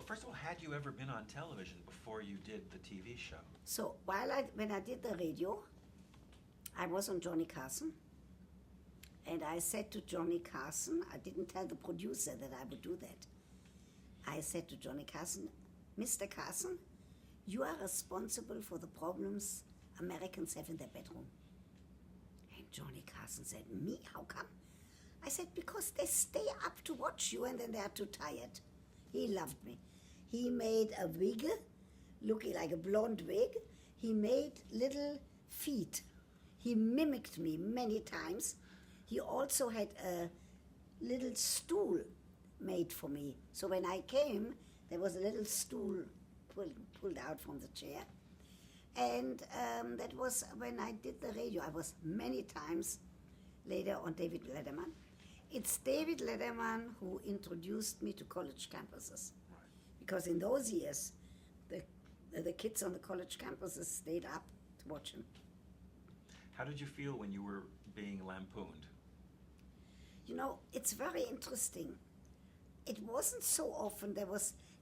first of all, had you ever been on television before you did the TV show? So when I did the radio, I was on Johnny Carson, and I said to Johnny Carson, I didn't tell the producer that I would do that. I said to Johnny Carson, Mr. Carson, you are responsible for the problems Americans have in their bedroom. And Johnny Carson said, me? How come? I said, because they stay up to watch you and then they are too tired. He loved me. He made a wig, looking like a blonde wig. He made little feet. He mimicked me many times. He also had a little stool made for me. So when I came, there was a little stool pulled out from the chair. And that was when I did the radio. I was many times later on David Letterman. It's David Letterman who introduced me to college campuses. Right. Because in those years, the kids on the college campuses stayed up to watch him. How did you feel when you were being lampooned? You know, it's very interesting. It wasn't so often.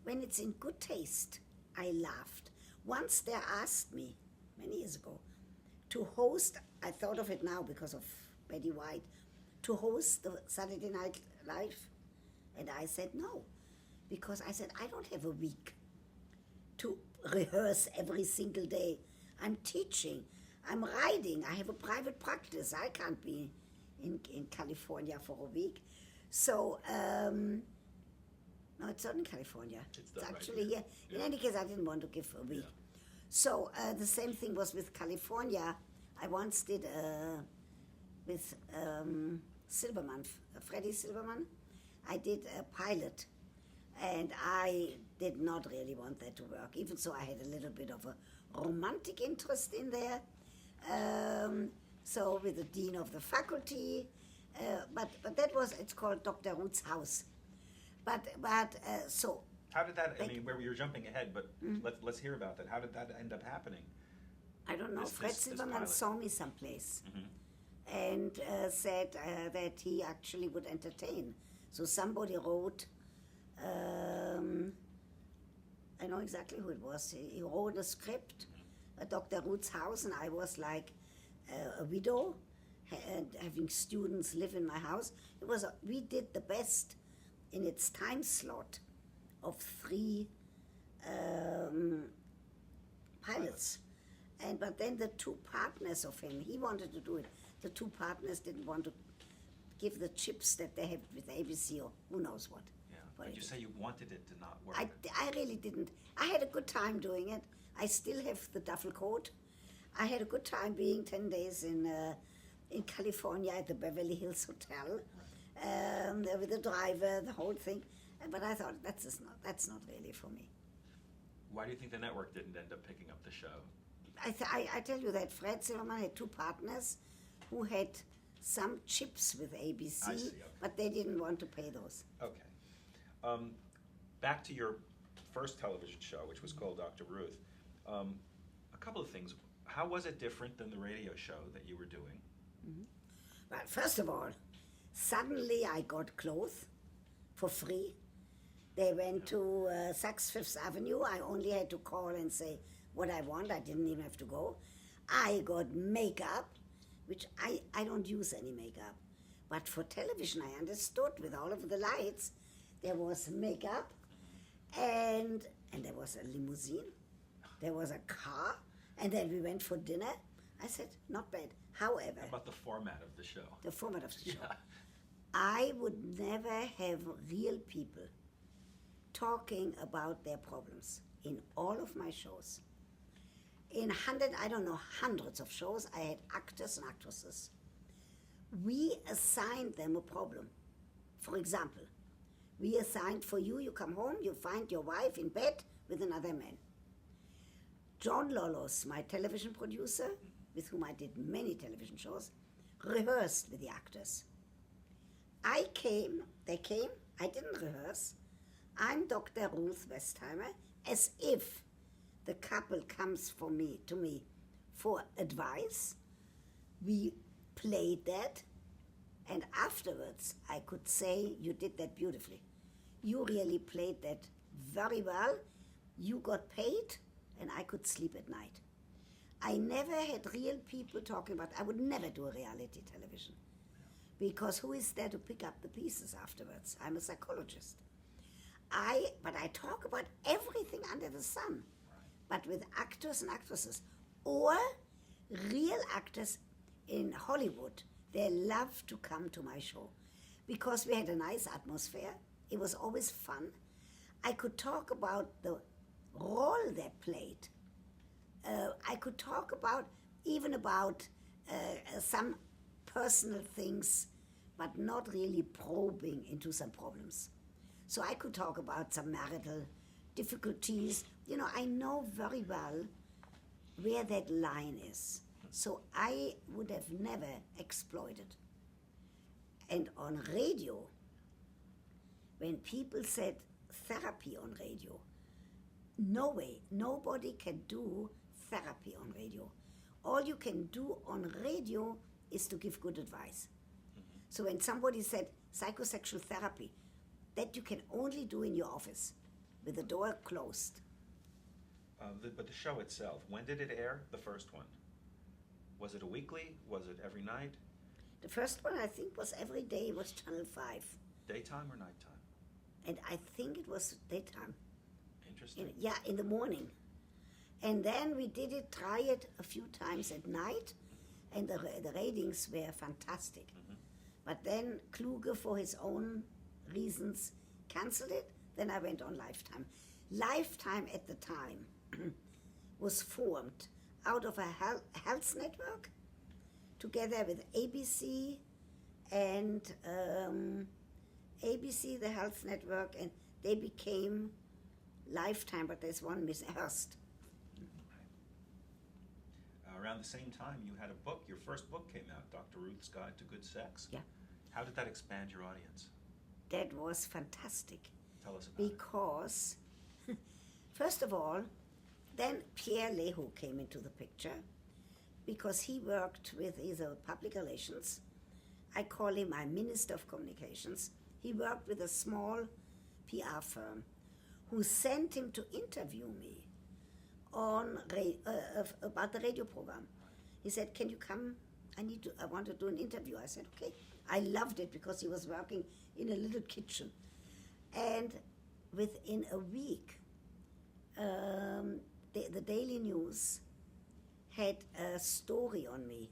When it's in good taste, I laughed. Once they asked me, many years ago, to host, I thought of it now because of Betty White, to host the Saturday Night Live. And I said no, because I said, I don't have a week to rehearse every single day. I'm teaching, I'm writing, I have a private practice. I can't be in California for a week. So, no, it's not in California. It's actually here. Yeah. In any case, I didn't want to give a week. Yeah. So the same thing was with California. I once did with Silverman, Freddie Silverman. I did a pilot, and I did not really want that to work. Even so, I had a little bit of a romantic interest in there. So with the dean of the faculty, but that was, it's called Dr. Ruth's house. So. How did that, I mean, where you were jumping ahead, but let's hear about that. How did that end up happening? I don't know. Fred Silverman saw me someplace and said that he actually would entertain. So somebody wrote, I know exactly who it was. He wrote a script, Dr. Ruth's house, and I was like a widow and having students live in my house. We did the best in its time slot of 3 pilots. But then the 2 partners of him, he wanted to do it. The 2 partners didn't want to give the chips that they have with ABC or who knows what. Yeah, but you say you wanted it to not work. I really didn't. I had a good time doing it. I still have the duffel coat. I had a good time being 10 days in California at the Beverly Hills Hotel. Right. With the driver, the whole thing. But I thought, that's not really for me. Why do you think the network didn't end up picking up the show? I tell you that Fred Silverman had 2 partners who had some chips with ABC, I see, okay. But they didn't want to pay those. Okay. Back to your first television show, which was called Dr. Ruth. A couple of things. How was it different than the radio show that you were doing? Mm-hmm. Well, first of all, suddenly I got clothes for free. They went to Saks Fifth Avenue. I only had to call and say what I want. I didn't even have to go. I got makeup, which I don't use any makeup. But for television, I understood with all of the lights, there was makeup, and there was a limousine, there was a car, and then we went for dinner. I said, not bad. However... How about the format of the show? The format of the show. Yeah. I would never have real people talking about their problems in all of my shows. In hundreds of shows, I had actors and actresses. We assigned them a problem. For example, we assigned for you, you come home, you find your wife in bed with another man. John Lolos, my television producer, with whom I did many television shows, rehearsed with the actors. They came, I didn't rehearse. I'm Dr. Ruth Westheimer, as if the couple comes to me for advice. We played that, and afterwards I could say, you did that beautifully. You really played that very well. You got paid, and I could sleep at night. I never had real people talking about, I would never do a reality television. Because who is there to pick up the pieces afterwards? I'm a psychologist. But I talk about everything under the sun, but with actors and actresses, or real actors in Hollywood. They love to come to my show because we had a nice atmosphere. It was always fun. I could talk about the role they played. I could talk even about some personal things, but not really probing into some problems. So I could talk about some marital difficulties. You know, I know very well where that line is. So I would have never exploited. And on radio, when people said therapy on radio, no way, nobody can do therapy on radio. All you can do on radio is to give good advice. Mm-hmm. So when somebody said psychosexual therapy, that you can only do in your office with the door closed. But the show itself, when did it air, the first one? Was it a weekly? Was it every night? The first one, I think, was every day. It was Channel 5. Daytime or nighttime? And I think it was daytime. Interesting. In the morning. And then we try it a few times at night, and the ratings were fantastic. Mm-hmm. But then Kluge, for his own reasons, canceled it. Then I went on Lifetime. Lifetime at the time was formed out of a health network together with ABC and ABC, the health network, and they became Lifetime, but there's one Miss Hearst. Around the same time, you had a book. Your first book came out, Dr. Ruth's Guide to Good Sex. Yeah. How did that expand your audience? That was fantastic. Tell us about it. Because, first of all, then Pierre Lehoux came into the picture because he worked with either public relations. I call him my Minister of Communications. He worked with a small PR firm who sent him to interview me on about the radio program. He said, "Can you come? I want to do an interview." I said, "Okay." I loved it because he was working in a little kitchen. And within a week, the Daily News had a story on me.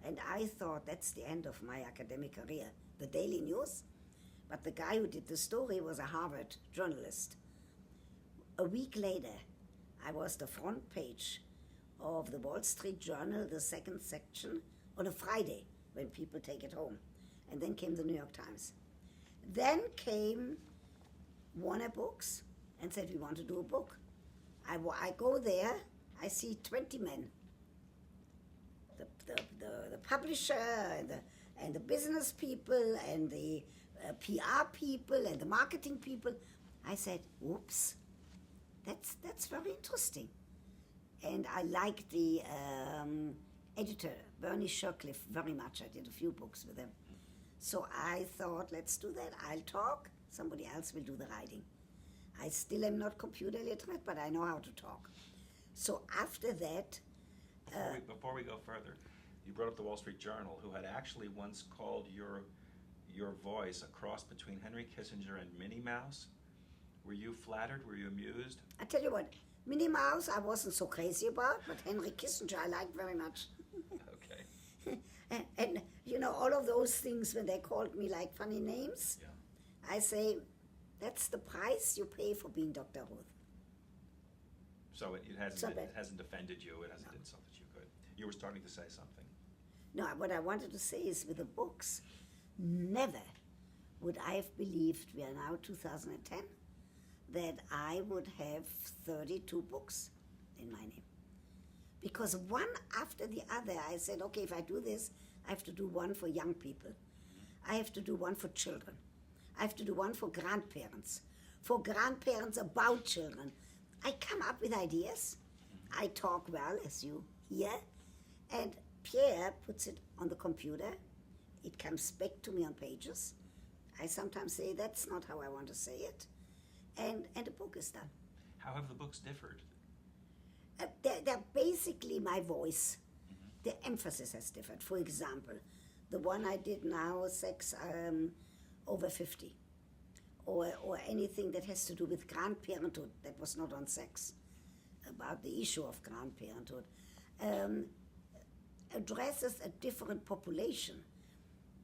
And I thought, that's the end of my academic career, the Daily News. But the guy who did the story was a Harvard journalist. A week later, I was the front page of the Wall Street Journal, the second section, on a Friday when people take it home. And then came the New York Times. Then came Warner Books and said, "We want to do a book." I go there, I see 20 men. The publisher and the business people and the PR people and the marketing people. I said, "Whoops, that's very interesting." And I like the editor, Bernie Shercliffe, very much. I did a few books with him. So I thought, let's do that. I'll talk, somebody else will do the writing. I still am not computer literate, but I know how to talk. So after that... Before we go further, you brought up the Wall Street Journal, who had actually once called your voice a cross between Henry Kissinger and Minnie Mouse. Were you flattered? Were you amused? I tell you what, Minnie Mouse I wasn't so crazy about, but Henry Kissinger I liked very much. Okay. And you know, all of those things when they called me like funny names, yeah. I say, that's the price you pay for being Dr. Ruth. So it hasn't offended you, it hasn't insulted you, good. You were starting to say something. No, what I wanted to say is with the books, never would I have believed, we are now 2010, that I would have 32 books in my name. Because one after the other, I said, okay, if I do this, I have to do one for young people. I have to do one for children. I have to do one for grandparents about children. I come up with ideas. I talk well, as you hear. And Pierre puts it on the computer. It comes back to me on pages. I sometimes say, that's not how I want to say it. and the book is done. How have the books differed? They're basically my voice. The emphasis has differed. For example, the one I did now, Sex Over 50, or anything that has to do with grandparenthood that was not on sex, about the issue of grandparenthood, addresses a different population.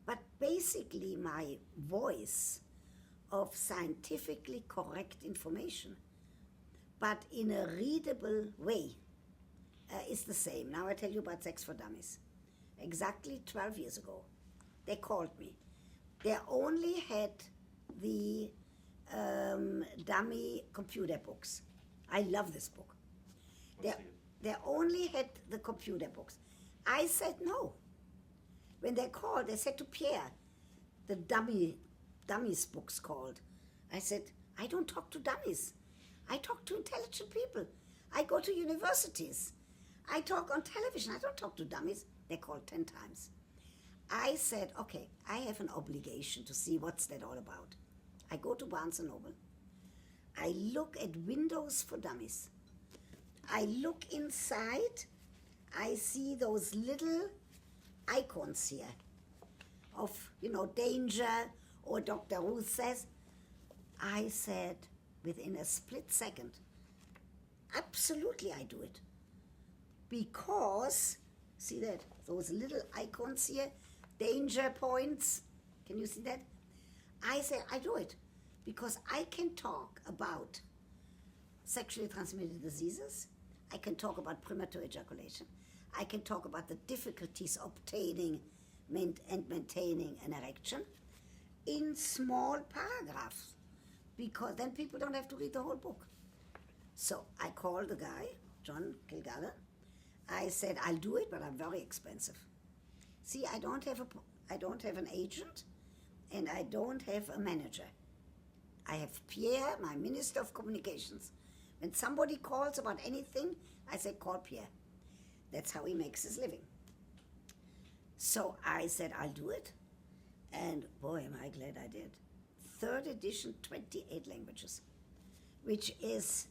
But basically my voice of scientifically correct information, but in a readable way, is the same. Now I tell you about Sex for Dummies. Exactly 12 years ago, they called me. They only had the dummy computer books. I love this book. They only had the computer books. I said no. When they called, they said to Pierre, the dummies book's called. I said, I don't talk to dummies. I talk to intelligent people. I go to universities. I talk on television. I don't talk to dummies. They called 10 times. I said, okay, I have an obligation to see what's that all about. I go to Barnes & Noble. I look at Windows for Dummies. I look inside. I see those little icons here of, danger, or Dr. Ruth says. I said, within a split second, absolutely I do it. Because, see that? Those little icons here, danger points. Can you see that? I say I do it because I can talk about sexually transmitted diseases. I can talk about premature ejaculation. I can talk about the difficulties obtaining and maintaining an erection in small paragraphs, because then people don't have to read the whole book. So I called the guy, John Kilgallen. I said, I'll do it, but I'm very expensive. See, I don't have an agent, and I don't have a manager. I have Pierre, my Minister of Communications. When somebody calls about anything, I say, call Pierre. That's how he makes his living. So I said, I'll do it. And boy, am I glad I did. Third edition, 28 languages, which is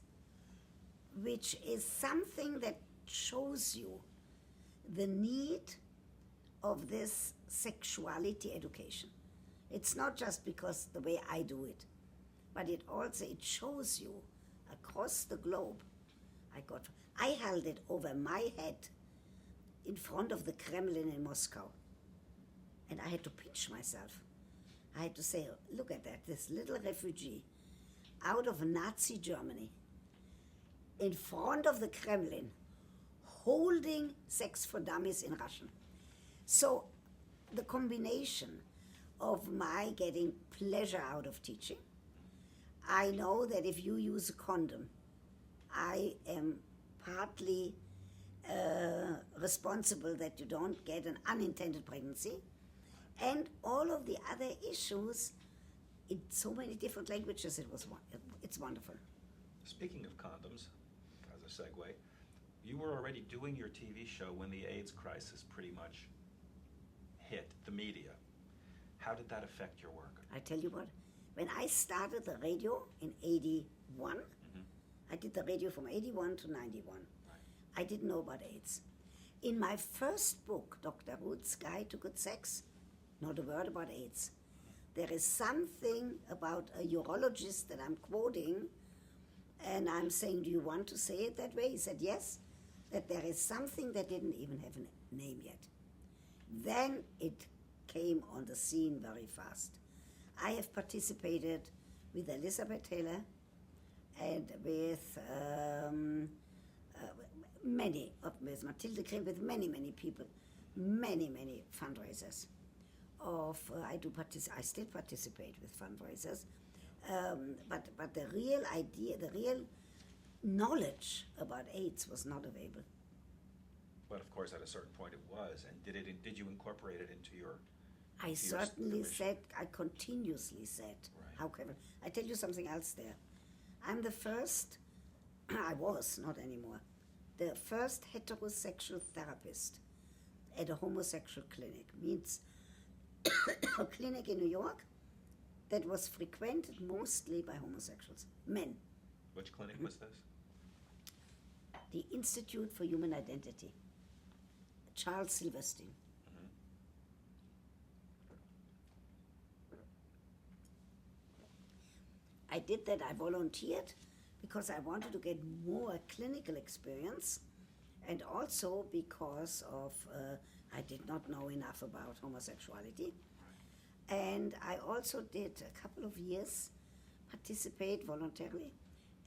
something that shows you the need of this sexuality education. It's not just because the way I do it, but it shows you across the globe. I held it over my head in front of the Kremlin in Moscow, and I had to pinch myself. I had to say, look at that, this little refugee out of Nazi Germany in front of the Kremlin holding Sex for Dummies in Russian. So the combination of my getting pleasure out of teaching, I know that if you use a condom, I am partly responsible that you don't get an unintended pregnancy, and all of the other issues in so many different languages. It's wonderful. Speaking of condoms, as a segue, you were already doing your TV show when the AIDS crisis pretty much hit the media. How did that affect your work? I tell you what, when I started the radio in 81, I did the radio from 81 to 91. Right. I didn't know about AIDS. In my first book, Dr. Ruth's Guide to Good Sex, not a word about AIDS. There is something about a urologist that I'm quoting, and I'm saying, do you want to say it that way? He said, yes, that there is something that didn't even have a name yet. Then it came on the scene very fast. I have participated with Elizabeth Taylor and with with Matilda Grimm, with many people, many fundraisers. I still participate with fundraisers, but the real idea, the real knowledge about AIDS was not available. But of course, at a certain point it was. And did you incorporate it into your? I certainly said, I continuously said, right. How can I tell you something else there? I'm the first, I was, not anymore, the first heterosexual therapist at a homosexual clinic. Means a clinic in New York that was frequented mostly by homosexuals, men. Which clinic was this? The Institute for Human Identity, Charles Silverstein. I did that, I volunteered because I wanted to get more clinical experience, and also because of I did not know enough about homosexuality. And I also did a couple of years participate voluntarily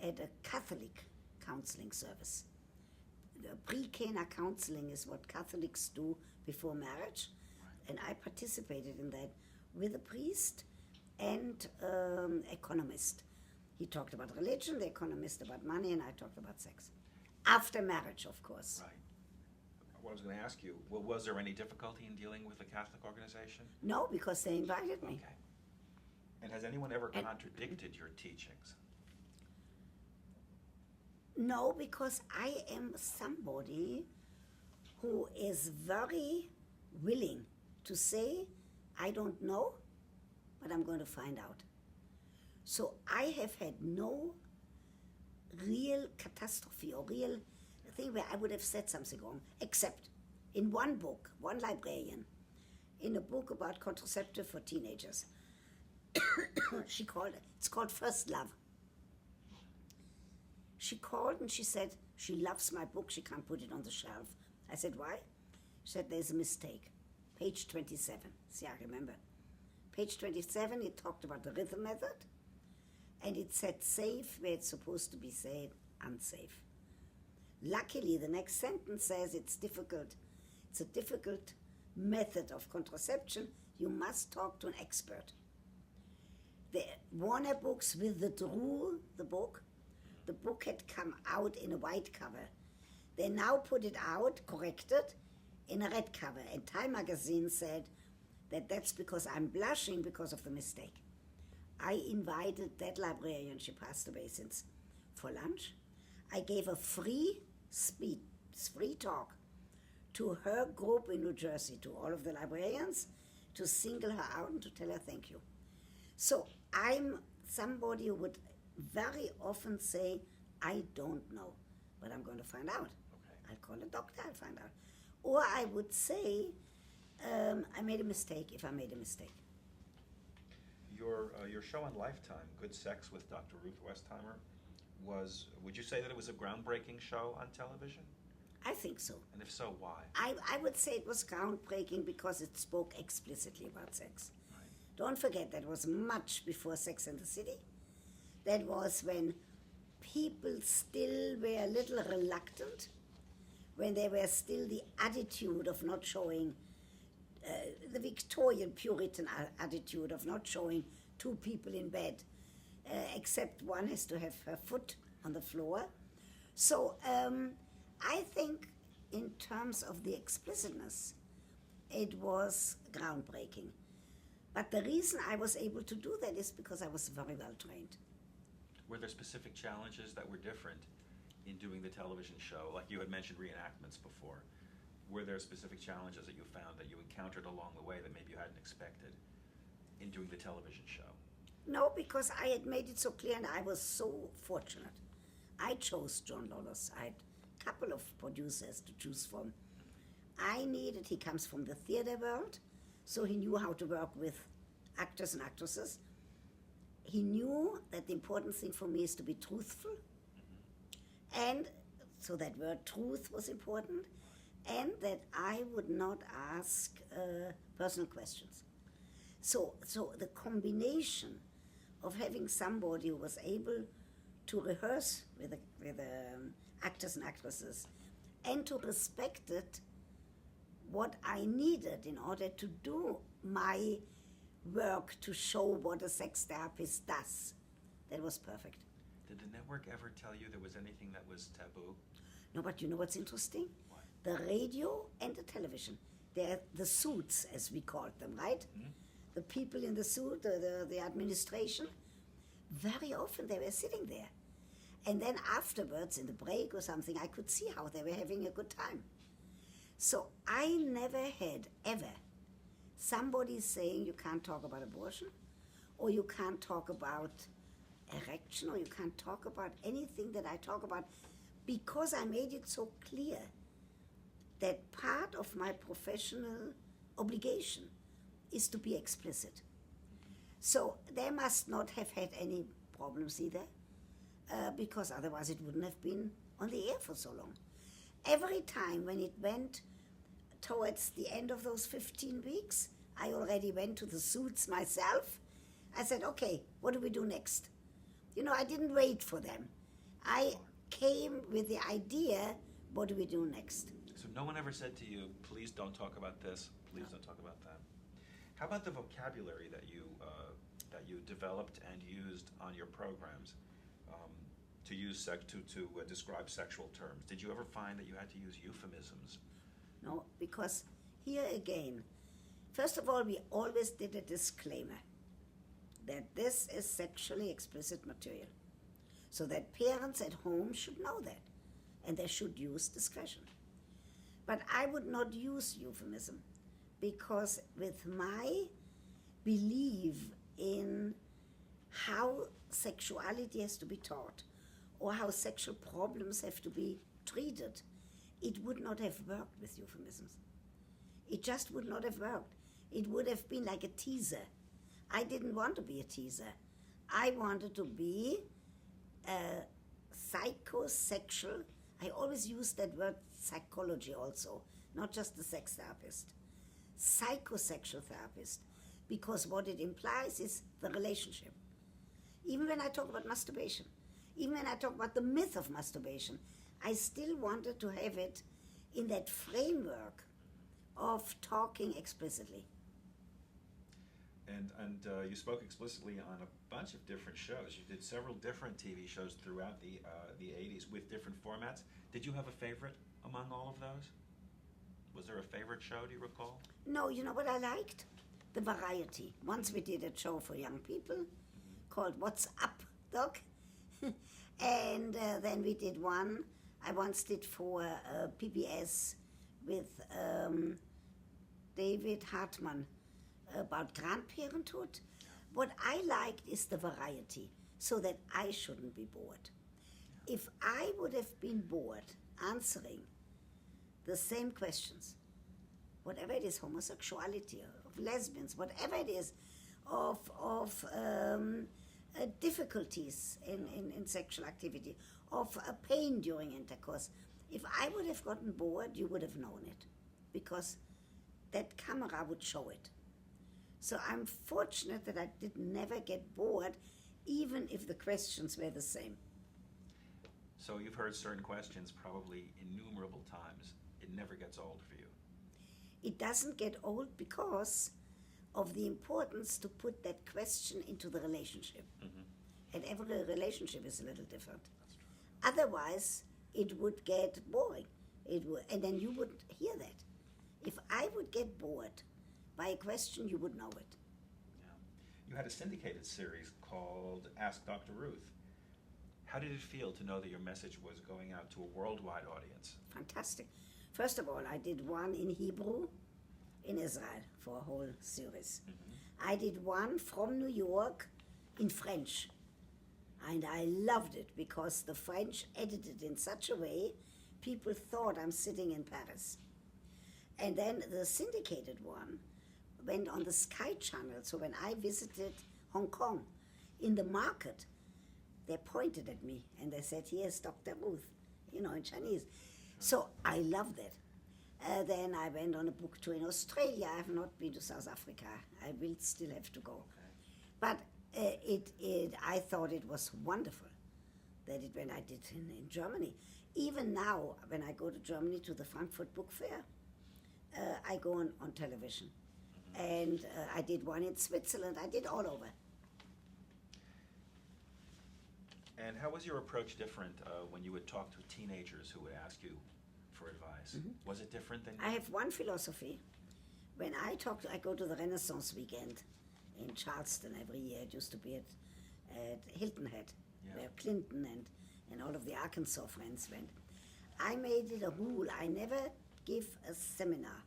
at a Catholic counseling service. The pre-Cana counseling is what Catholics do before marriage, and I participated in that with a priest and economist. He talked about religion, the economist about money, and I talked about sex. After marriage, of course. Right. What I was going to ask you, was there any difficulty in dealing with the Catholic organization? No, because they invited me. Okay. And has anyone ever contradicted your teachings? No, because I am somebody who is very willing to say, I don't know, but I'm going to find out. So I have had no real catastrophe or real thing where I would have said something wrong, except in one book, one librarian, in a book about contraceptive for teenagers. It's called First Love. She called and she said, she loves my book, she can't put it on the shelf. I said, why? She said, there's a mistake. Page 27. See, I remember. Page 27, it talked about the rhythm method, and it said safe where it's supposed to be said unsafe. Luckily, the next sentence says it's difficult. It's a difficult method of contraception. You must talk to an expert. The Warner Books withdrew the book. The book had come out in a white cover. They now put it out, corrected, in a red cover. And Time magazine said that that's because I'm blushing because of the mistake. I invited that librarian, she passed away since, for lunch. I gave a free talk to her group in New Jersey, to all of the librarians, to single her out and to tell her thank you. So I'm somebody who would very often say, I don't know, but I'm going to find out. Okay. I'll call a doctor, I'll find out. Or I would say, I made a mistake if I made a mistake. Your show on Lifetime, Good Sex with Dr. Ruth Westheimer, would you say that it was a groundbreaking show on television? I think so. And if so, why? I would say it was groundbreaking because it spoke explicitly about sex. Right. Don't forget, that was much before Sex and the City. That was when people still were a little reluctant, when there were still the attitude of not showing, the Victorian Puritan attitude of not showing two people in bed, except one has to have her foot on the floor. So I think in terms of the explicitness, it was groundbreaking. But the reason I was able to do that is because I was very well trained. Were there specific challenges that were different in doing the television show? Like you had mentioned reenactments before. Were there specific challenges that you found that you encountered along the way that maybe you hadn't expected in doing the television show? No, because I had made it so clear and I was so fortunate. I chose John Lawless. I had a couple of producers to choose from. He comes from the theater world, so he knew how to work with actors and actresses. He knew that the important thing for me is to be truthful. And so that word truth was important. And that I would not ask personal questions. So the combination of having somebody who was able to rehearse with actors and actresses and to respect it, what I needed in order to do my work to show what a sex therapist does, that was perfect. Did the network ever tell you there was anything that was taboo? No, but you know what's interesting? What? The radio and the television, they're the suits, as we called them, right? Mm-hmm. The people in the suit, the administration, very often they were sitting there. And then afterwards, in the break or something, I could see how they were having a good time. So I never had, ever, somebody saying you can't talk about abortion, or you can't talk about erection, or you can't talk about anything that I talk about, because I made it so clear that part of my professional obligation is to be explicit. So they must not have had any problems either, because otherwise it wouldn't have been on the air for so long. Every time when it went towards the end of those 15 weeks, I already went to the suits myself. I said, okay, what do we do next? You know, I didn't wait for them. I came with the idea, what do we do next? So no one ever said to you, please don't talk about this, please don't talk about that. How about the vocabulary that you developed and used on your programs to use to describe sexual terms? Did you ever find that you had to use euphemisms? No, because here again, first of all, we always did a disclaimer that this is sexually explicit material, so that parents at home should know that, and they should use discretion. But I would not use euphemism, because with my belief in how sexuality has to be taught, or how sexual problems have to be treated, it would not have worked with euphemisms. It just would not have worked. It would have been like a teaser. I didn't want to be a teaser. I wanted to be a psychosexual. I always use that word psychology also, not just the sex therapist. Psychosexual therapist, because what it implies is the relationship. Even when I talk about masturbation, even when I talk about the myth of masturbation, I still wanted to have it in that framework of talking explicitly. And you spoke explicitly on a bunch of different shows. You did several different TV shows throughout the 80s with different formats. Did you have a favorite among all of those? Was there a favorite show, do you recall? No, you know what I liked? The variety. Once we did a show for young people called What's Up, Doc? And then we did one, I once did for PBS with David Hartman about grandparenthood. What I liked is the variety, so that I shouldn't be bored. If I would have been bored answering the same questions, whatever it is, homosexuality, of lesbians, whatever it is, of difficulties in sexual activity, of pain during intercourse, if I would have gotten bored, you would have known it, because that camera would show it. So I'm fortunate that I did never get bored, even if the questions were the same. So you've heard certain questions probably innumerable times. It never gets old for you. It doesn't get old because of the importance to put that question into the relationship. And every relationship is a little different. That's true. Otherwise, it would get boring. It would, and then you would hear that. If I would get bored by a question, you would know it. Yeah. You had a syndicated series called Ask Dr. Ruth. How did it feel to know that your message was going out to a worldwide audience? Fantastic. First of all, I did one in Hebrew in Israel for a whole series. I did one from New York in French. And I loved it because the French edited in such a way people thought I'm sitting in Paris. And then the syndicated one went on the Sky Channel. So when I visited Hong Kong in the market, they pointed at me and they said, here's Dr. Ruth, in Chinese. So I loved it. Then I went on a book tour in Australia. I have not been to South Africa. I will still have to go. Okay. But I thought it was wonderful that when I did in Germany. Even now, when I go to Germany to the Frankfurt Book Fair, I go on television. And I did one in Switzerland. I did all over. And how was your approach different when you would talk to teenagers who would ask you for advice? Was it different than... I have one philosophy. When I go to the Renaissance weekend in Charleston every year. It used to be at Hilton Head, where Clinton and all of the Arkansas friends went. I made it a rule. I never give a seminar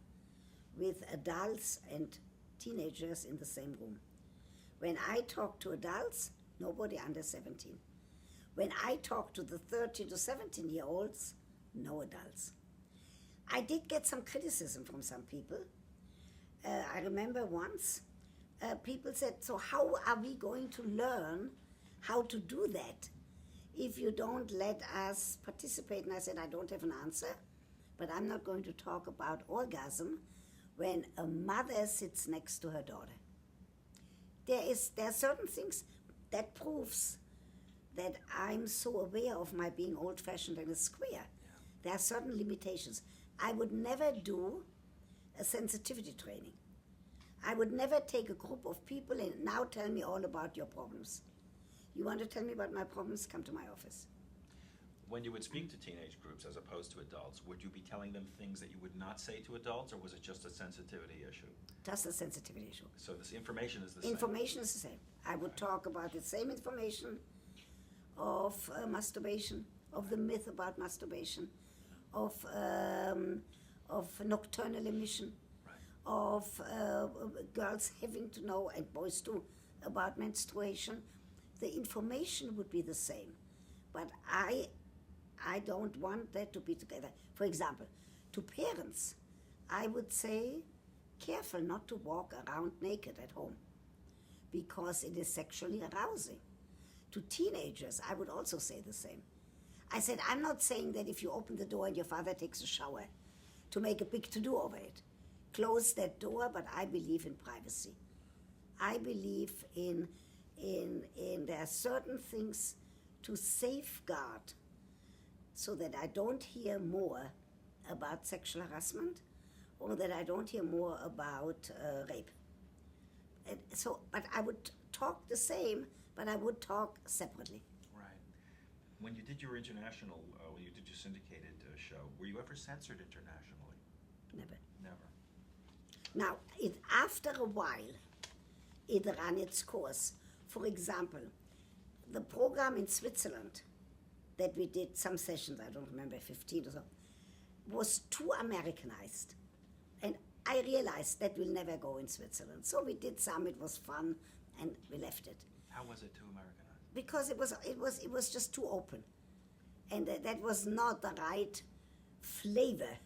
with adults and teenagers in the same room. When I talk to adults, nobody under 17. When I talk to the 13 to 17-year-olds, no adults. I did get some criticism from some people. I remember once people said, so how are we going to learn how to do that if you don't let us participate? And I said, I don't have an answer, but I'm not going to talk about orgasm when a mother sits next to her daughter. There are certain things that proves that I'm so aware of my being old-fashioned and a square. Yeah. There are certain limitations. I would never do a sensitivity training. I would never take a group of people and now tell me all about your problems. You want to tell me about my problems? Come to my office. When you would speak to teenage groups as opposed to adults, would you be telling them things that you would not say to adults, or was it just a sensitivity issue? Just a sensitivity issue. So this information is the same? Information is the same. I would talk about the same information of masturbation, of the myth about masturbation, of nocturnal emission, right, of girls having to know, and boys too, about menstruation. The information would be the same, but I don't want that to be together. For example, to parents, I would say, careful not to walk around naked at home because it is sexually arousing. To teenagers, I would also say the same. I said, I'm not saying that if you open the door and your father takes a shower to make a big to-do over it. Close that door, but I believe in privacy. I believe in there are certain things to safeguard so that I don't hear more about sexual harassment or that I don't hear more about rape. And so, but I would talk the same, but I would talk separately. Right. When you did your international, when you did your syndicated show, were you ever censored internationally? Never. Never. Now, after a while, it ran its course. For example, the program in Switzerland that we did some sessions, I don't remember, 15 or so, was too Americanized. And I realized that will never go in Switzerland. So we did some, it was fun, and we left it. How was it too Americanized? Because it was just too open. And that was not the right flavor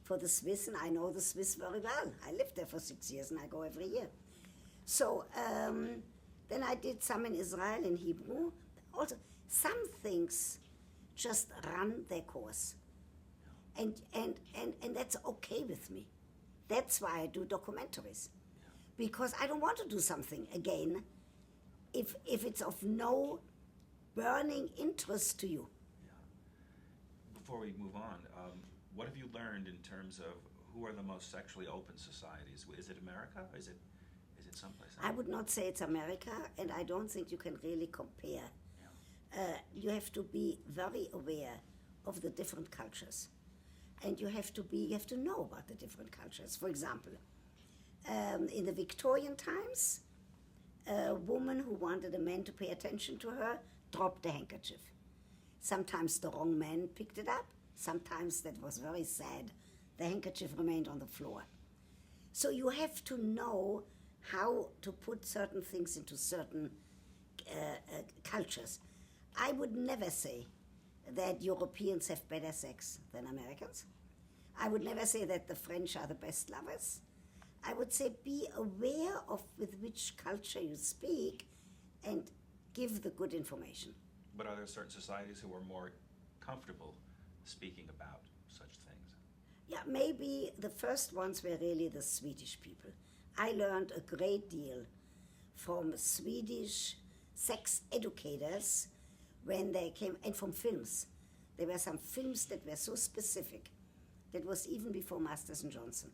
for the Swiss, and I know the Swiss very well. I lived there for 6 years, and I go every year. So then I did some in Israel, in Hebrew. Also, some things just run their course. And that's okay with me. That's why I do documentaries. Because I don't want to do something again if it's of no burning interest to you. Yeah. Before we move on, what have you learned in terms of who are the most sexually open societies? Is it America? Is it someplace else? I would not say it's America, and I don't think you can really compare. Yeah. You have to be very aware of the different cultures. And you have to know about the different cultures. For example, in the Victorian times, a woman who wanted a man to pay attention to her dropped a handkerchief. Sometimes the wrong man picked it up. Sometimes, that was very sad, the handkerchief remained on the floor. So you have to know how to put certain things into certain cultures. I would never say that Europeans have better sex than Americans. I would never say that the French are the best lovers. I would say be aware of with which culture you speak and give the good information. But are there certain societies who are more comfortable speaking about such things? Yeah, maybe the first ones were really the Swedish people. I learned a great deal from Swedish sex educators when they came, and from films. There were some films that were so specific, that was even before Masters and Johnson,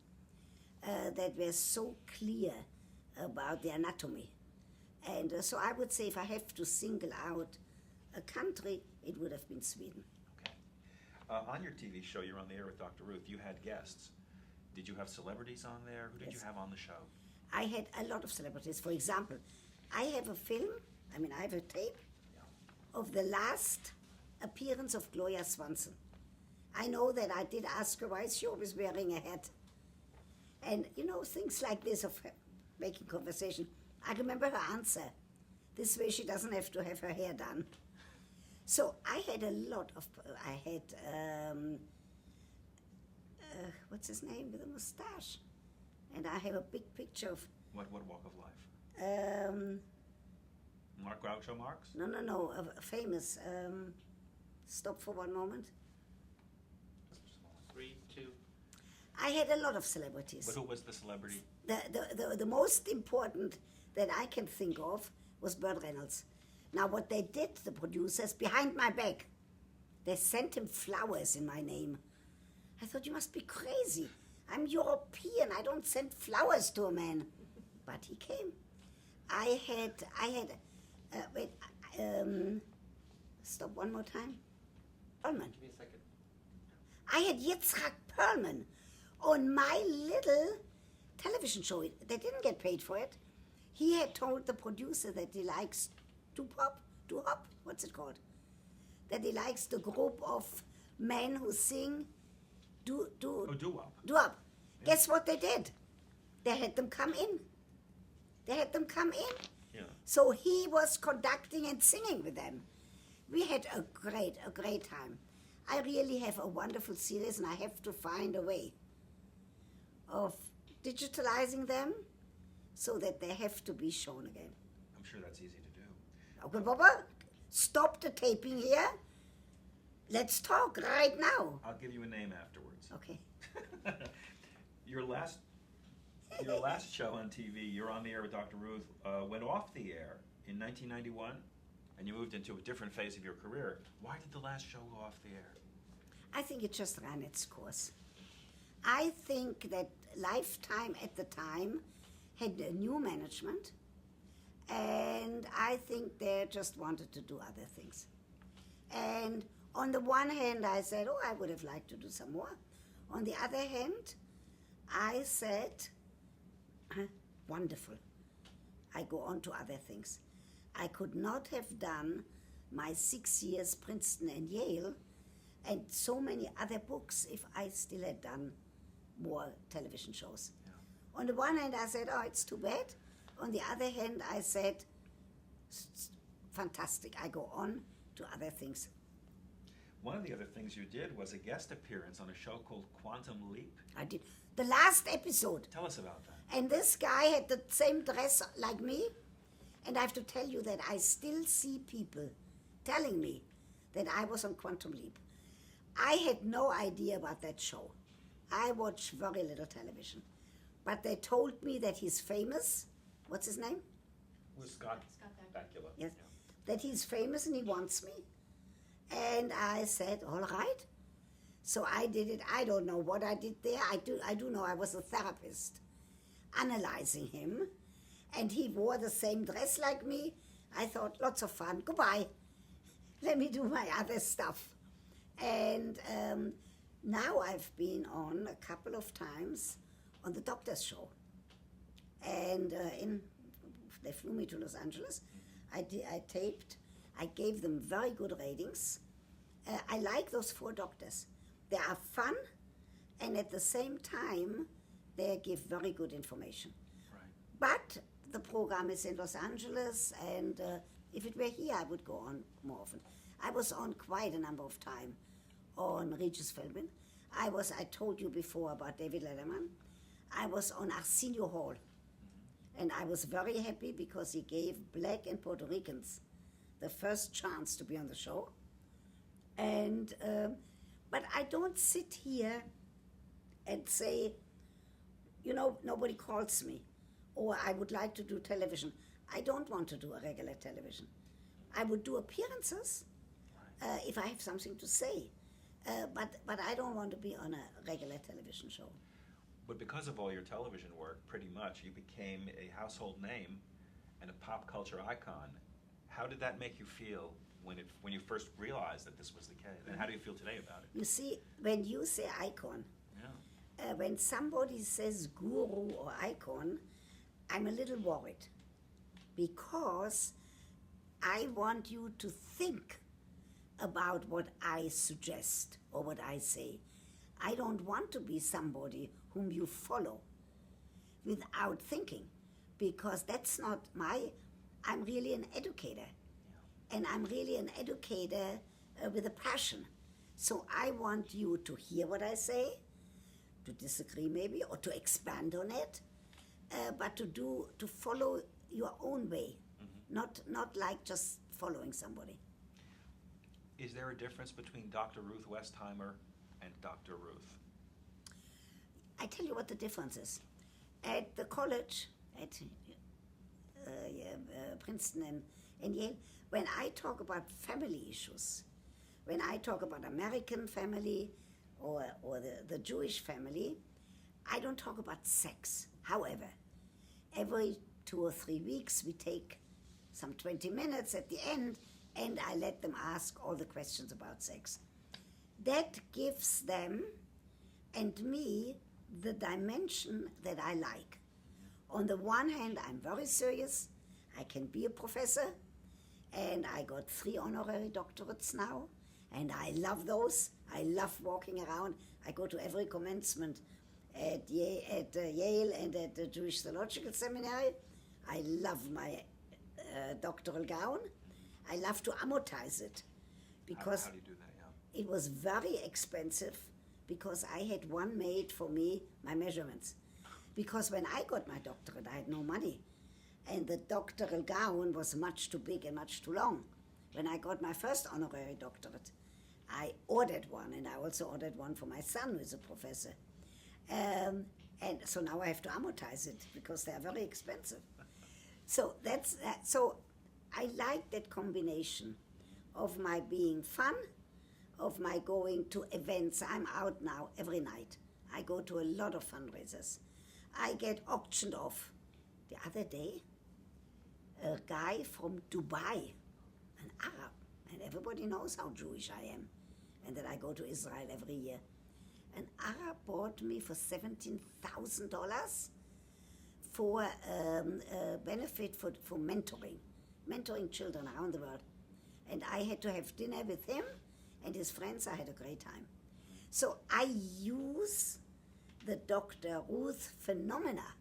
that were so clear about the anatomy. And so I would say if I have to single out a country, it would have been Sweden. Okay. On your TV show, you're on the air with Dr. Ruth, you had guests. Did you have celebrities on there? Who did you have on the show? I had a lot of celebrities. For example, I have a film, I have a tape of the last appearance of Gloria Swanson. I know that I did ask her why is she always wearing a hat. And, things like this of making conversation. I remember her answer. This way she doesn't have to have her hair done. So I had a lot of, what's his name with a mustache? And I have a big picture of, What walk of life? Mark Groucho Marx? no, a famous, stop for one moment. 3, 2. I had a lot of celebrities. But who was the celebrity? The most important that I can think of was Burt Reynolds. Now what they did, the producers, behind my back, they sent him flowers in my name. I thought, you must be crazy. I'm European, I don't send flowers to a man. But he came. I had, stop one more time. Perlman. Give me a second. I had Yitzhak Perlman on my little television show. They didn't get paid for it. He had told the producer that he likes doo-hop, what's it called? That he likes the group of men who sing Doo-wop. doo-wop. Guess what they did? They had them come in. Yeah. So he was conducting and singing with them. We had a great time. I really have a wonderful series, and I have to find a way of digitalizing them so that they have to be shown again. I'm sure that's easy to do. Okay, Baba, stop the taping here. Let's talk right now. I'll give you a name afterwards. Okay. Your last show on TV, You're on the Air with Dr. Ruth, went off the air in 1991, and you moved into a different phase of your career. Why did the last show go off the air? I think it just ran its course. I think that Lifetime at the time had a new management, and I think they just wanted to do other things. And on the one hand, I said, I would have liked to do some more. On the other hand, I said, wonderful. I go on to other things. I could not have done my 6 years Princeton and Yale and so many other books if I still had done more television shows. Yeah. On the one hand, I said, it's too bad. On the other hand, I said, fantastic. I go on to other things. One of the other things you did was a guest appearance on a show called Quantum Leap. I did. The last episode. Tell us about that. And this guy had the same dress like me. And I have to tell you that I still see people telling me that I was on Quantum Leap. I had no idea about that show. I watch very little television. But they told me that he's famous. What's his name? Was Scott Bakula. Yes. Yeah. That he's famous and he wants me. And I said, all right. So I did it. I don't know what I did there. I do know I was a therapist analyzing him. And he wore the same dress like me. I thought, lots of fun. Goodbye. Let me do my other stuff. And now I've been on a couple of times on the Doctor's Show. And they flew me to Los Angeles. I taped. I gave them very good ratings. I like those 4 doctors. They are fun, and at the same time, they give very good information. Right. But the program is in Los Angeles, and if it were here, I would go on more often. I was on quite a number of times on Regis Philbin. I told you before about David Letterman. I was on Arsenio Hall, and I was very happy because he gave Black and Puerto Ricans the first chance to be on the show. And but I don't sit here and say, nobody calls me, or I would like to do television. I don't want to do a regular television. I would do appearances if I have something to say, but I don't want to be on a regular television show. But because of all your television work, pretty much, you became a household name and a pop culture icon. How did that make you feel when you first realized that this was the case? And how do you feel today about it? You see, when you say icon, Yeah. When somebody says guru or icon, I'm a little worried because I want you to think about what I suggest or what I say. I don't want to be somebody whom you follow without thinking. because that's not I'm really an educator. And I'm really an educator with a passion. So I want you to hear what I say, to disagree maybe, or to expand on it, but to follow your own way, not like just following somebody. Is there a difference between Dr. Ruth Westheimer and Dr. Ruth? I tell you what the difference is. At the college, at Princeton and Yale, when I talk about family issues, when I talk about American family or the Jewish family, I don't talk about sex. However, every 2 or 3 weeks we take some 20 minutes at the end and I let them ask all the questions about sex. That gives them and me the dimension that I like. On the one hand, I'm very serious. I can be a professor, and I got 3 honorary doctorates now, and I love those. I love walking around. I go to every commencement at Yale and at the Jewish Theological Seminary. I love my doctoral gown. I love to amortize it because how do you do that? Yeah. it was very expensive because I had one made for me, my measurements. Because when I got my doctorate, I had no money. And the doctoral gown was much too big and much too long. When I got my first honorary doctorate, I ordered one, and I also ordered one for my son, who is a professor. And so now I have to amortize it because they are very expensive. So so I like that combination of my being fun, of my going to events. I'm out now every night. I go to a lot of fundraisers. I get auctioned off. The other day, a guy from Dubai, an Arab, and everybody knows how Jewish I am, and that I go to Israel every year. An Arab bought me for $17,000 for a benefit for mentoring children around the world. And I had to have dinner with him and his friends. I had a great time. So I use the Dr. Ruth phenomena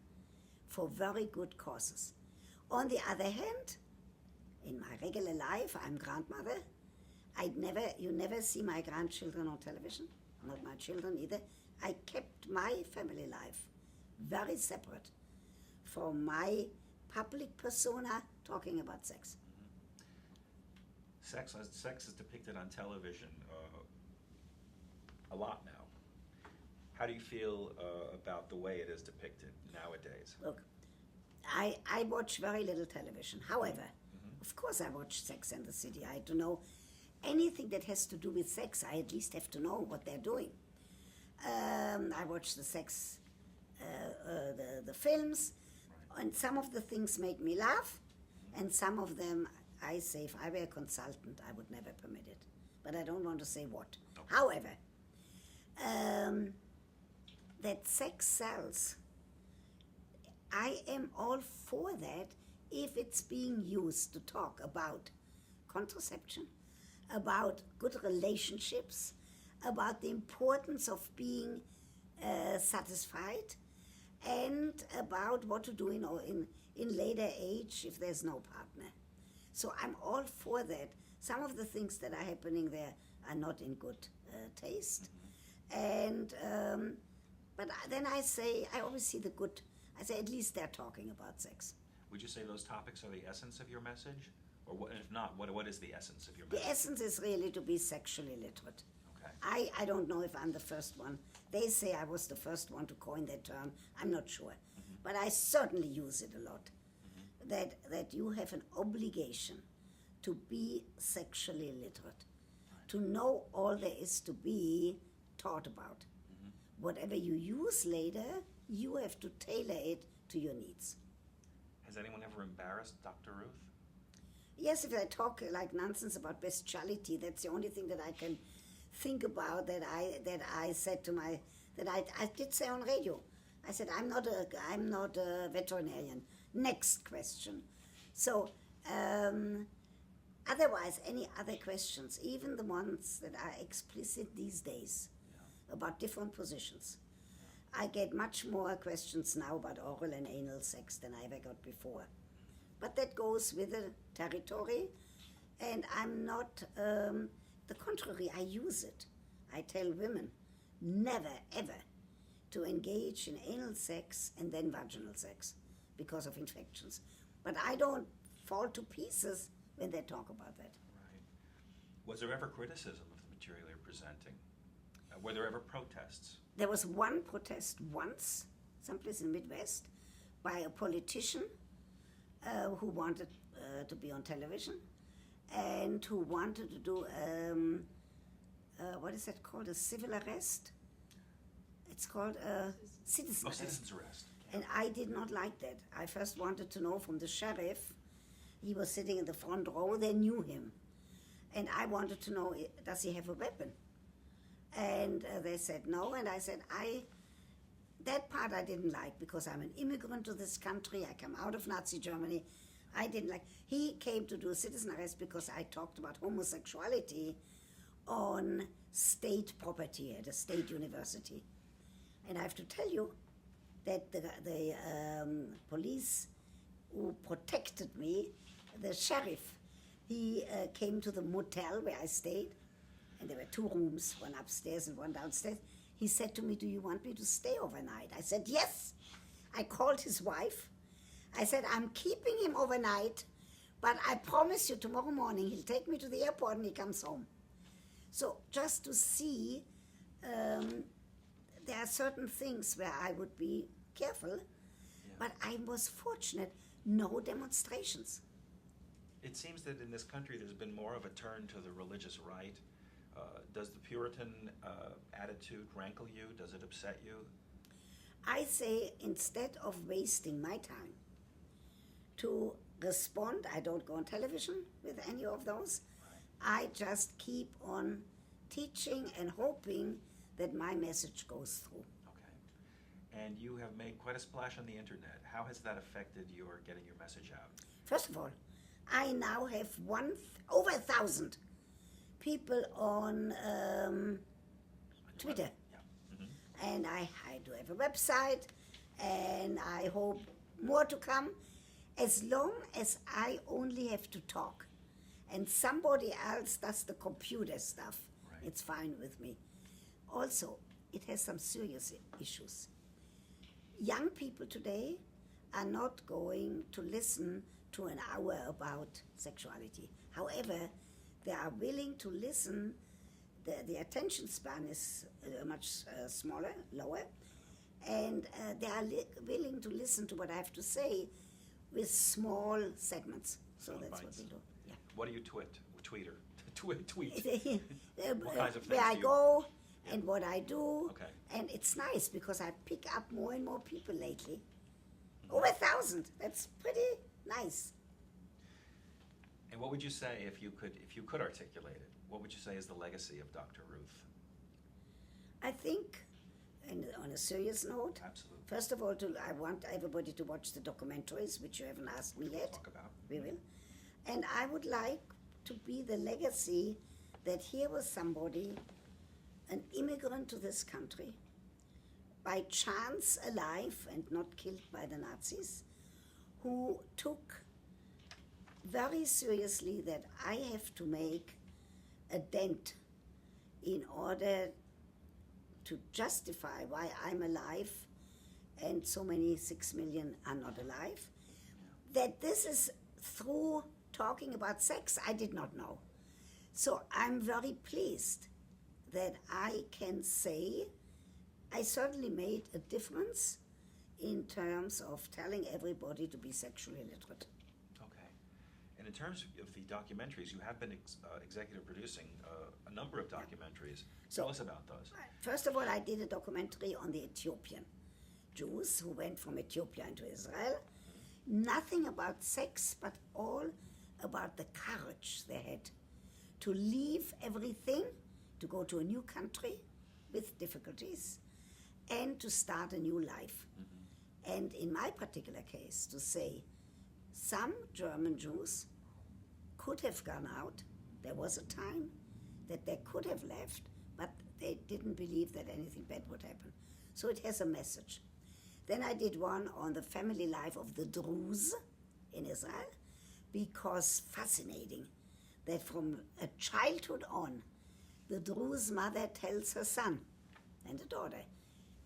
for very good causes. On the other hand, in my regular life, I'm grandmother. You never see my grandchildren on television, not my children either. I kept my family life very separate from my public persona talking about sex. Sex is depicted on television a lot now. How do you feel about the way it is depicted nowadays? Look, I watch very little television. However, of course I watch Sex and the City. I have to know anything that has to do with sex. I at least have to know what they're doing. I watch the sex, the films, and some of the things make me laugh, and some of them I say, if I were a consultant, I would never permit it. But I don't want to say what. Okay. However, that sex sells. I am all for that if it's being used to talk about contraception, about good relationships, about the importance of being satisfied, and about what to do in later age if there's no partner. So I'm all for that. Some of the things that are happening there are not in good taste. And but then I always see the good. I say at least they're talking about sex. Would you say those topics are the essence of your message? Or what, if not, what is the essence of your message? The essence is really to be sexually literate. Okay. I don't know if I'm the first one. They say I was the first one to coin that term. I'm not sure. But I certainly use it a lot. That you have an obligation to be sexually literate, to know all there is to be taught about. Whatever you use later, you have to tailor it to your needs. Has anyone ever embarrassed Dr. Ruth? Yes, if I talk like nonsense about bestiality, that's the only thing that I can think about that I said to that I did say on radio. I said I'm not a veterinarian. Next question. So otherwise, any other questions, even the ones that are explicit these days about different positions, I get much more questions now about oral and anal sex than I ever got before. But that goes with the territory, and I'm not, the contrary, I use it. I tell women never, ever to engage in anal sex and then vaginal sex because of infections. But I don't fall to pieces when they talk about that. Right. Was there ever criticism of the material you're presenting? Were there ever protests? There was one protest once, someplace in the Midwest, by a politician who wanted to be on television and who wanted to do, what is that called, a civil arrest? It's called a citizen arrest. Citizen's arrest. And I did not like that. I first wanted to know from the sheriff. He was sitting in the front row. They knew him. And I wanted to know, does he have a weapon? And they said no. And I said, that part I didn't like because I'm an immigrant to this country. I come out of Nazi Germany. I didn't like. He came to do a citizen arrest because I talked about homosexuality on state property at a state university. And I have to tell you that the police who protected me, the sheriff, he came to the motel where I stayed, and there were 2 rooms, one upstairs and one downstairs. He said to me, "Do you want me to stay overnight?" I said, "Yes." I called his wife. I said, "I'm keeping him overnight, but I promise you tomorrow morning he'll take me to the airport and he comes home." So just to see, there are certain things where I would be careful, but I was fortunate, no demonstrations. It seems that in this country there's been more of a turn to the religious right. Does the Puritan attitude rankle you? Does it upset you? I say, instead of wasting my time to respond, I don't go on television with any of those. Right. I just keep on teaching and hoping that my message goes through. Okay. And you have made quite a splash on the internet. How has that affected your getting your message out? First of all, I now have over 1,000 people on Twitter. Yeah. Mm-hmm. And I do have a website, and I hope more to come. As long as I only have to talk and somebody else does the computer stuff, right, it's fine with me. Also, it has some serious issues. Young people today are not going to listen to an hour about sexuality. However, they are willing to listen. The attention span is much smaller, lower, and they are willing to listen to what I have to say with small segments. So that's what we do. Yeah. What do you tweet? Tweet. What kinds of things where I do you... go and what I do. Okay. And it's nice because I pick up more and more people lately. Over 1,000. That's pretty nice. And what would you say if you could articulate it? What would you say is the legacy of Dr. Ruth? I think, and on a serious note, absolutely. First of all, I want everybody to watch the documentaries, which you haven't asked me yet. Talk about. We will. And I would like to be the legacy that here was somebody, an immigrant to this country, by chance alive and not killed by the Nazis, who took very seriously that I have to make a dent in order to justify why I'm alive and so many 6 million are not alive. That this is through talking about sex, I did not know. So I'm very pleased that I can say I certainly made a difference in terms of telling everybody to be sexually literate. Okay. And in terms of the documentaries, you have been executive producing a number of documentaries. Tell us about those. First of all, I did a documentary on the Ethiopian Jews who went from Ethiopia into Israel. Nothing about sex, but all about the courage they had to leave everything, to go to a new country with difficulties, and to start a new life. Mm-hmm. And in my particular case, to say some German Jews could have gone out. There was a time that they could have left, but they didn't believe that anything bad would happen. So it has a message. Then I did one on the family life of the Druze in Israel, because fascinating that from a childhood on, the Druze mother tells her son and the daughter,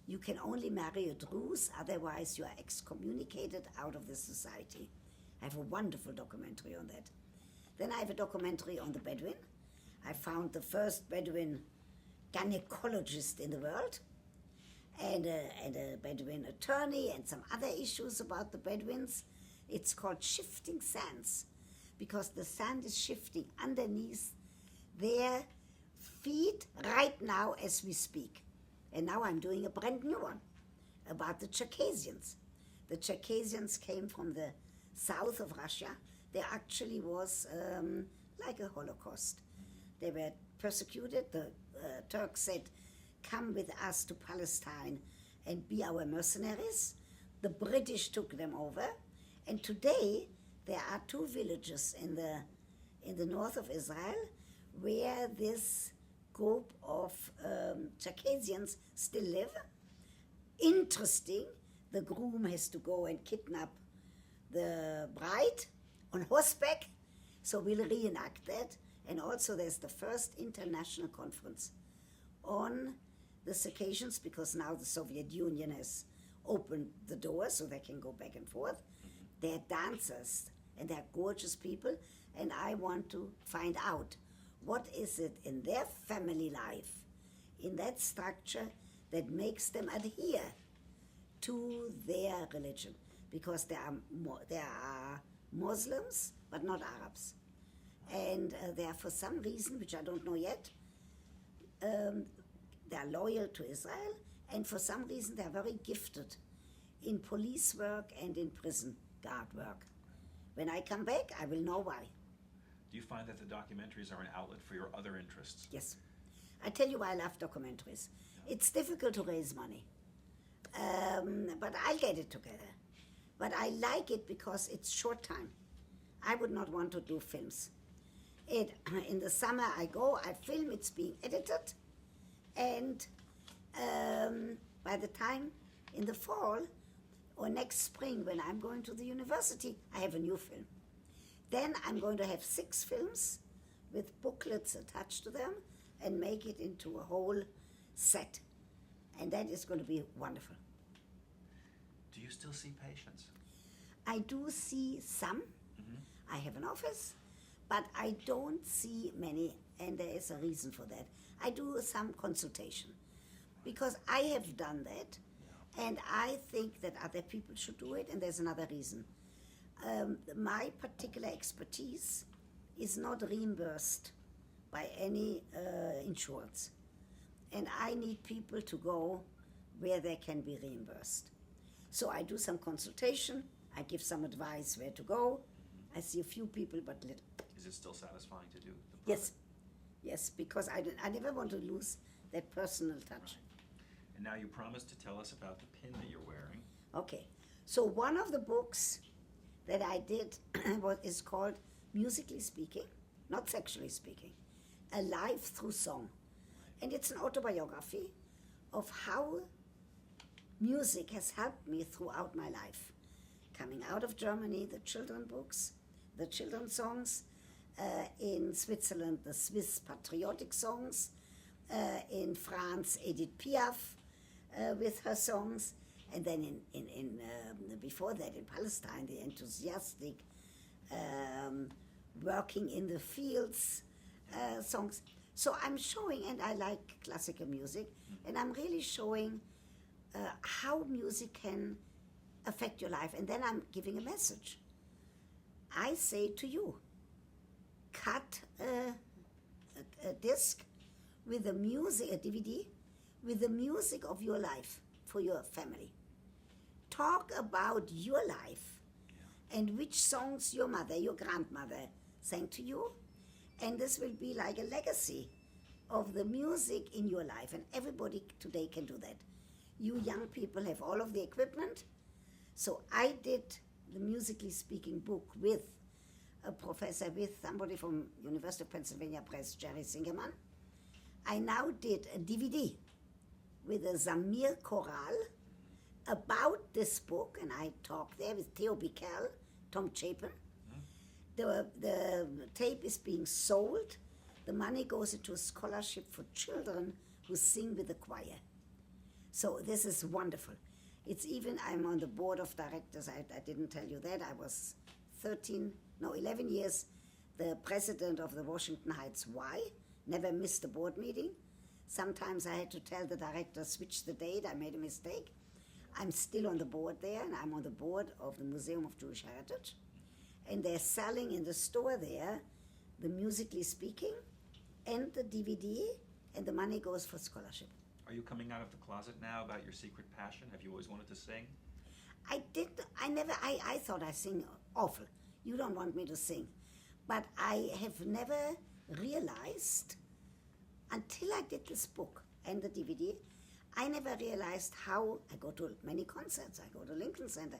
you can only marry a Druze, otherwise you are excommunicated out of the society. I have a wonderful documentary on that. Then I have a documentary on the Bedouin. I found the first Bedouin gynecologist in the world, and a Bedouin attorney, and some other issues about the Bedouins. It's called Shifting Sands, because the sand is shifting underneath their feet right now as we speak. And now I'm doing a brand new one about the Circassians. The Circassians came from the south of Russia. There actually was like a Holocaust. They were persecuted. The Turks said, come with us to Palestine and be our mercenaries. The British took them over. And today there are 2 villages in the north of Israel where this group of Circassians still live. Interesting, the groom has to go and kidnap the bride on horseback, so we'll reenact that. And also there's the first international conference on the Circassians, because now the Soviet Union has opened the door so they can go back and forth. They're dancers and they're gorgeous people, and I want to find out what is it in their family life, in that structure, that makes them adhere to their religion, because there are Muslims but not Arabs, and they are, for some reason which I don't know yet, they are loyal to Israel, and for some reason they are very gifted in police work and in prison guard work. When I come back, I will know why. Do you find that the documentaries are an outlet for your other interests? Yes. I tell you why I love documentaries. It's difficult to raise money, but I'll get it together. But I like it because it's short time. I would not want to do films. In the summer I go, I film, it's being edited, and by the time in the fall or next spring when I'm going to the university, I have a new film. Then I'm going to have 6 films with booklets attached to them and make it into a whole set. And that is going to be wonderful. Do you still see patients? I do see some. I have an office, but I don't see many, and there is a reason for that. I do some consultation because I have done that, and I think that other people should do it, and there's another reason. My particular expertise is not reimbursed by any insurance, and I need people to go where they can be reimbursed. So I do some consultation, I give some advice where to go. I see a few people, but little. Is it still satisfying to do the product? Yes, because I never want to lose that personal touch. Right. And now you promised to tell us about the pin that you're wearing. Okay, so one of the books that I did is called Musically Speaking, not Sexually Speaking, A Life Through Song. And it's an autobiography of how music has helped me throughout my life. Coming out of Germany, the children books, the children's songs, in Switzerland, the Swiss patriotic songs, in France, Edith Piaf with her songs, and then before that in Palestine, the enthusiastic working in the fields songs. So I'm showing, and I like classical music, and I'm really showing how music can affect your life, and then I'm giving a message. I say to you, cut a disc with the music, a DVD, with the music of your life for your family. Talk about your life and which songs your mother, your grandmother sang to you, and this will be like a legacy of the music in your life, and everybody today can do that. You young people have all of the equipment. So I did the Musically Speaking book with a professor, with somebody from University of Pennsylvania Press, Jerry Singerman. I now did a DVD with the Zamir Choral about this book, and I talked there with Theo Bickel, Tom Chapin. The tape is being sold. The money goes into a scholarship for children who sing with the choir. So this is wonderful. It's even, I'm on the board of directors. I didn't tell you that. I was 11 years the president of the Washington Heights Y. Never missed a board meeting. Sometimes I had to tell the director, switch the date, I made a mistake. I'm still on the board there, and I'm on the board of the Museum of Jewish Heritage. And they're selling in the store there the Musically Speaking and the DVD, and the money goes for scholarship. Are you coming out of the closet now about your secret passion? Have you always wanted to sing? I thought I sing awful. You don't want me to sing. But I have never realized, until I did this book and the DVD, I never realized how, I go to many concerts, I go to Lincoln Center,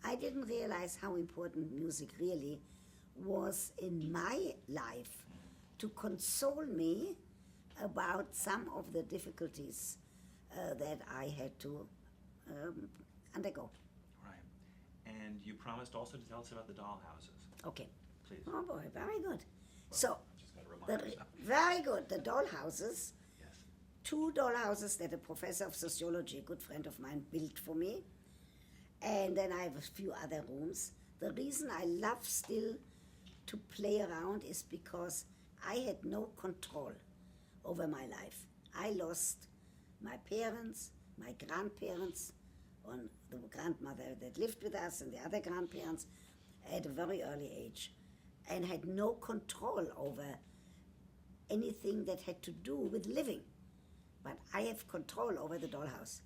I didn't realize how important music really was in my life to console me about some of the difficulties that I had to undergo. Right. And you promised also to tell us about the dollhouses. Okay. Please. Oh boy, very good. Well, So, just got to remind yourself. very good. The dollhouses, Yes. 2 dollhouses that a professor of sociology, a good friend of mine, built for me. And then I have a few other rooms. The reason I love still to play around is because I had no control over my life. I lost my parents, my grandparents, and the grandmother that lived with us and the other grandparents at a very early age, and had no control over anything that had to do with living. But I have control over the dollhouse.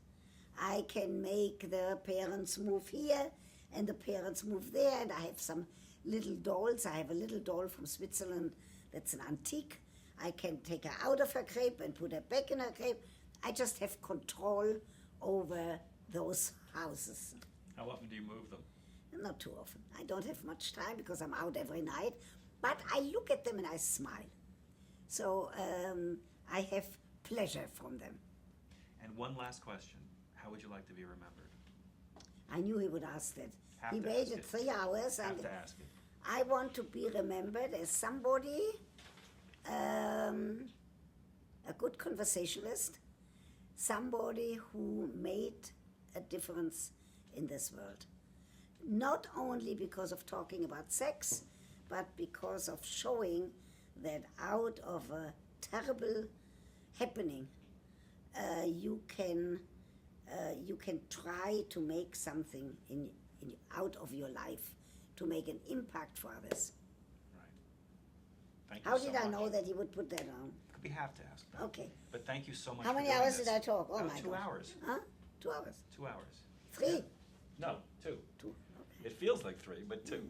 I can make the parents move here and the parents move there, and I have some little dolls. I have a little doll from Switzerland that's an antique. I can take her out of her crib and put her back in her crib. I just have control over those houses. How often do you move them? Not too often. I don't have much time because I'm out every night, but I look at them and I smile. So I have pleasure from them. And one last question. How would you like to be remembered? I knew he would ask that. Have He to ask waited it. 3 hours, Have and to ask it. I want to be remembered as somebody, a good conversationalist, somebody who made a difference in this world. Not only because of talking about sex, but because of showing that out of a terrible happening, you can try to make something out of your life, to make an impact for others. Right. Thank you How so did much. I know that he would put that on? We have to ask. That. Okay. But thank you so much How for many doing hours this. did I talk? Oh, Oh, my 2 God. hours. Huh? 2 hours? 2 hours. 3? No, 2. 2. It feels like 3, but 2.